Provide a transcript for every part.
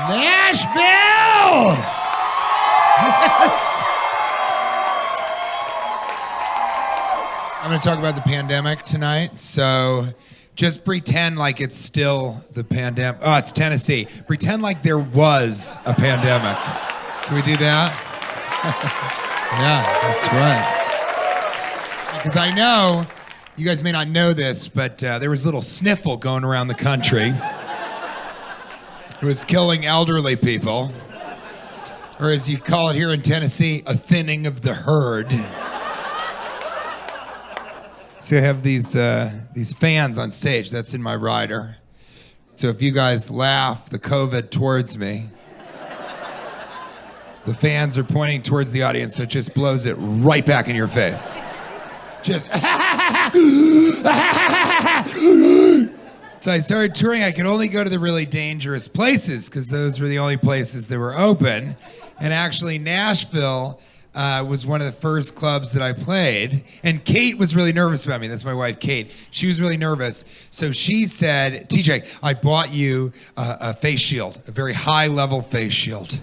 Nashville! Yes! I'm going to talk about the pandemic tonight, so just pretend like it's still the pandemic. Oh, it's Tennessee. Pretend like there was a pandemic. Can we do that? Yeah, that's right. Because I know, you guys may not know this, but there was a little sniffle going around the country. It was killing elderly people, or as you call it here in Tennessee, a thinning of the herd. So I have these fans on stage. That's in my rider. So if you guys laugh the COVID towards me, the fans are pointing towards the audience, so it just blows it right back in your face. Just. So I started touring. I could only go to the really dangerous places because those were the only places that were open. And actually, Nashville was one of the first clubs that I played. And Kate was really nervous about me. That's my wife, Kate. She was really nervous. So she said, TJ, I bought you a face shield, a very high-level face shield.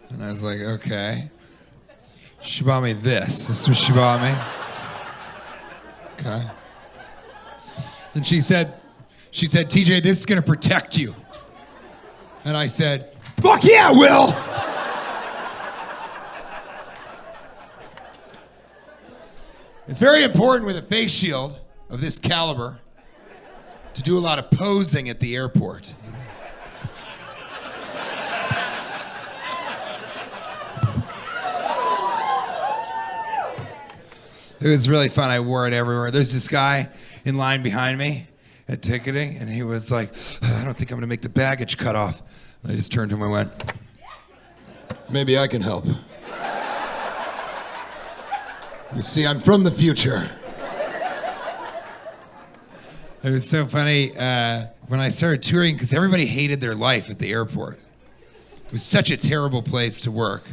And I was like, okay. She bought me this. This is what she bought me. Okay. And she said, TJ, this is going to protect you. And I said, fuck yeah, it will. It's very important with a face shield of this caliber to do a lot of posing at the airport. It was really fun. I wore it everywhere. There's this guy in line behind me at ticketing, and he was like, I don't think I'm gonna make the baggage cut off. And I just turned to him and went, maybe I can help. You see, I'm from the future. It was so funny when I started touring, because everybody hated their life at the airport. It was such a terrible place to work,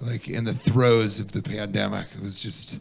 like in the throes of the pandemic. It was just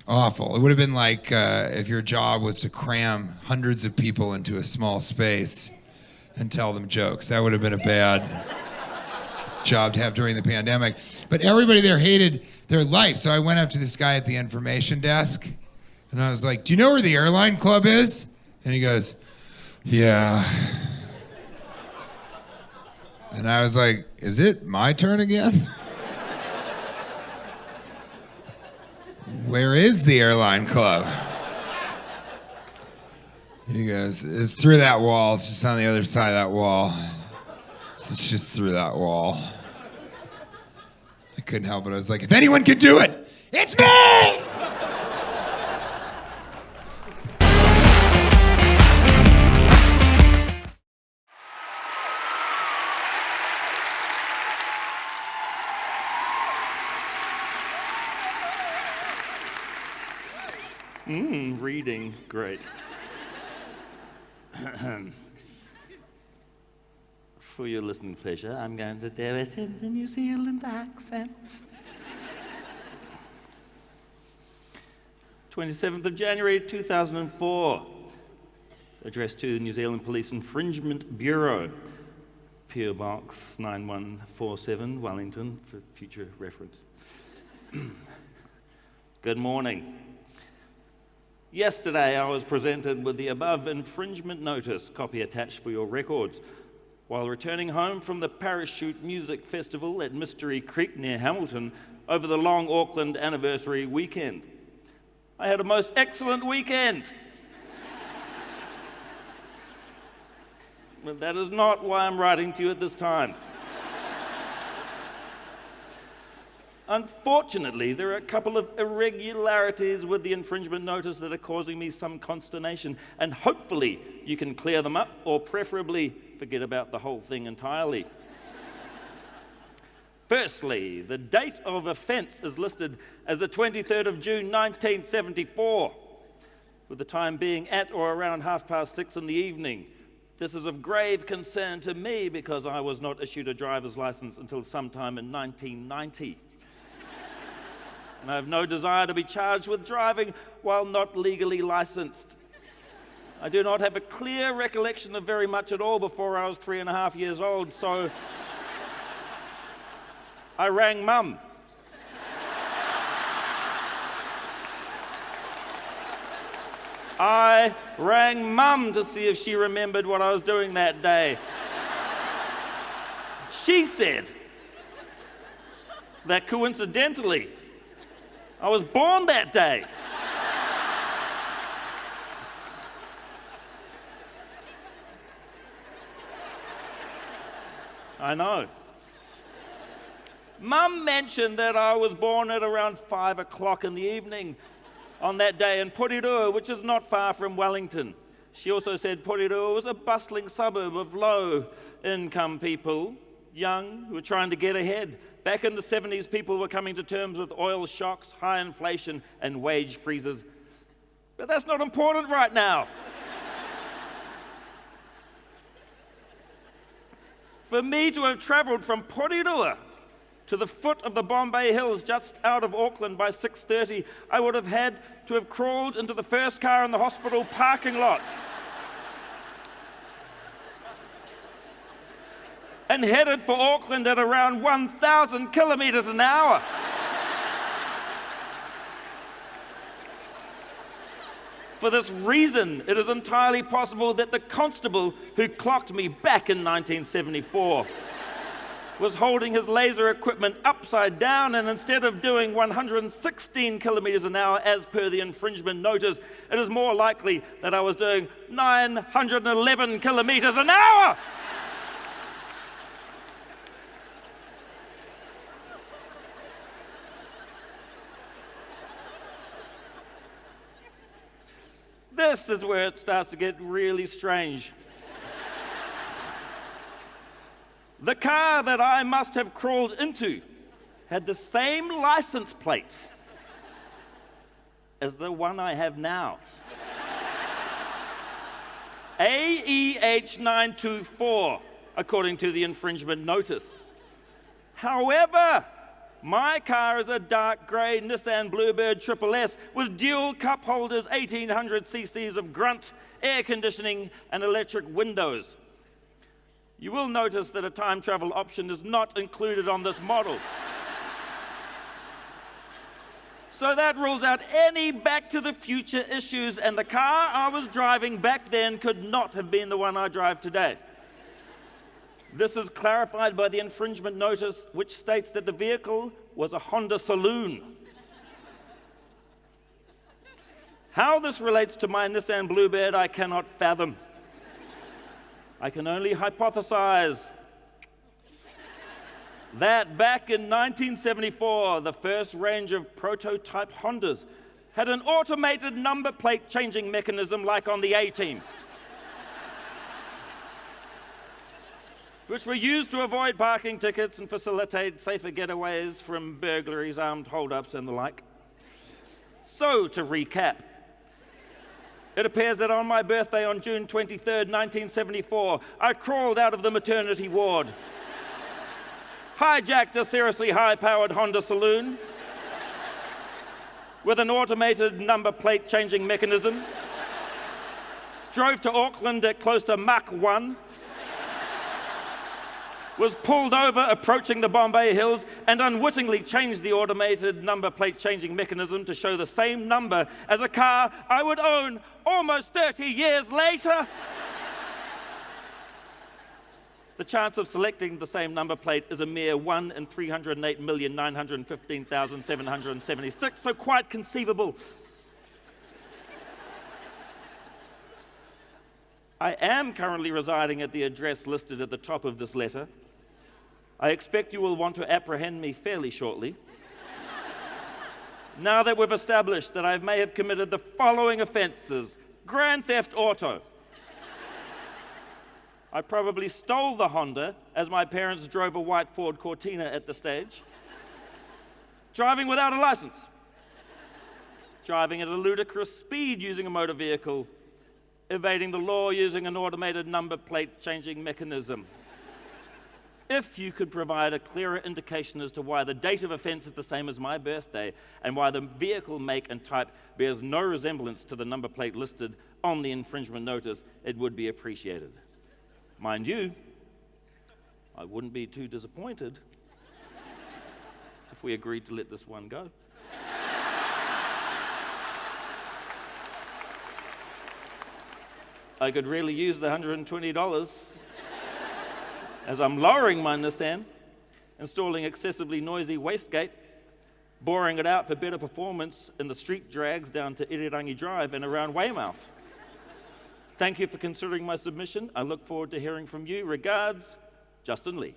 awful. It would have been like if your job was to cram hundreds of people into a small space and tell them jokes. That would have been a bad job to have during the pandemic. But everybody there hated their life. So I went up to this guy at the information desk and I was like, do you know where the airline club is? And he goes, yeah. And I was like, is it my turn again? Where is the airline club? He goes, it's through that wall. It's just on the other side of that wall. So it's just through that wall. I couldn't help it. I was like, if anyone can do it, it's me! Reading, great. For your listening pleasure, I'm going to do it in the New Zealand accent. 27th of January 2004. Addressed to the New Zealand Police Infringement Bureau. PO Box 9147, Wellington, for future reference. Good morning. Yesterday, I was presented with the above infringement notice, copy attached for your records, while returning home from the Parachute Music Festival at Mystery Creek near Hamilton over the long Auckland anniversary weekend. I had a most excellent weekend. But that is not why I'm writing to you at this time. Unfortunately, there are a couple of irregularities with the infringement notice that are causing me some consternation, and hopefully you can clear them up, or preferably forget about the whole thing entirely. Firstly, the date of offence is listed as the 23rd of June 1974, with the time being at or around 6:30 in the evening. This is of grave concern to me because I was not issued a driver's license until sometime in 1990. And I have no desire to be charged with driving while not legally licensed. I do not have a clear recollection of very much at all before I was 3.5 years old, so I rang Mum. I rang Mum to see if she remembered what I was doing that day. She said that coincidentally, I was born that day. I know. Mum mentioned that I was born at around 5 o'clock in the evening on that day in Porirua, which is not far from Wellington. She also said Porirua was a bustling suburb of low-income people, young, who were trying to get ahead. Back in the 70s, people were coming to terms with oil shocks, high inflation, and wage freezes. But that's not important right now. For me to have traveled from Porirua to the foot of the Bombay Hills just out of Auckland by 6:30, I would have had to have crawled into the first car in the hospital parking lot and headed for Auckland at around 1,000 kilometers an hour. For this reason, it is entirely possible that the constable who clocked me back in 1974 was holding his laser equipment upside down, and instead of doing 116 kilometers an hour as per the infringement notice, it is more likely that I was doing 911 kilometers an hour. This is where it starts to get really strange. The car that I must have crawled into had the same license plate as the one I have now. AEH 924, according to the infringement notice. However, my car is a dark grey Nissan Bluebird Triple S with dual cup holders, 1800 cc's of grunt, air conditioning, and electric windows. You will notice that a time travel option is not included on this model. So that rules out any Back to the Future issues, and the car I was driving back then could not have been the one I drive today. This is clarified by the infringement notice, which states that the vehicle was a Honda Saloon. How this relates to my Nissan Bluebird, I cannot fathom. I can only hypothesize that back in 1974, the first range of prototype Hondas had an automated number plate changing mechanism like on the A-Team, which were used to avoid parking tickets and facilitate safer getaways from burglaries, armed holdups, and the like. So, to recap, it appears that on my birthday on June 23rd, 1974, I crawled out of the maternity ward, hijacked a seriously high-powered Honda Saloon with an automated number plate changing mechanism, drove to Auckland at close to Mach 1, was pulled over approaching the Bombay Hills, and unwittingly changed the automated number plate changing mechanism to show the same number as a car I would own almost 30 years later. The chance of selecting the same number plate is a mere 1 in 308,915,776, so quite conceivable. I am currently residing at the address listed at the top of this letter. I expect you will want to apprehend me fairly shortly. Now that we've established that I may have committed the following offenses: grand theft auto. I probably stole the Honda, as my parents drove a white Ford Cortina at the stage. Driving without a license. Driving at a ludicrous speed using a motor vehicle. Evading the law using an automated number plate changing mechanism. If you could provide a clearer indication as to why the date of offense is the same as my birthday, and why the vehicle make and type bears no resemblance to the number plate listed on the infringement notice, it would be appreciated. Mind you, I wouldn't be too disappointed if we agreed to let this one go. I could really use the $120 as I'm lowering my Nissan, installing excessively noisy wastegate, boring it out for better performance in the street drags down to Irirangi Drive and around Weymouth. Thank you for considering my submission. I look forward to hearing from you. Regards, Justin Lee.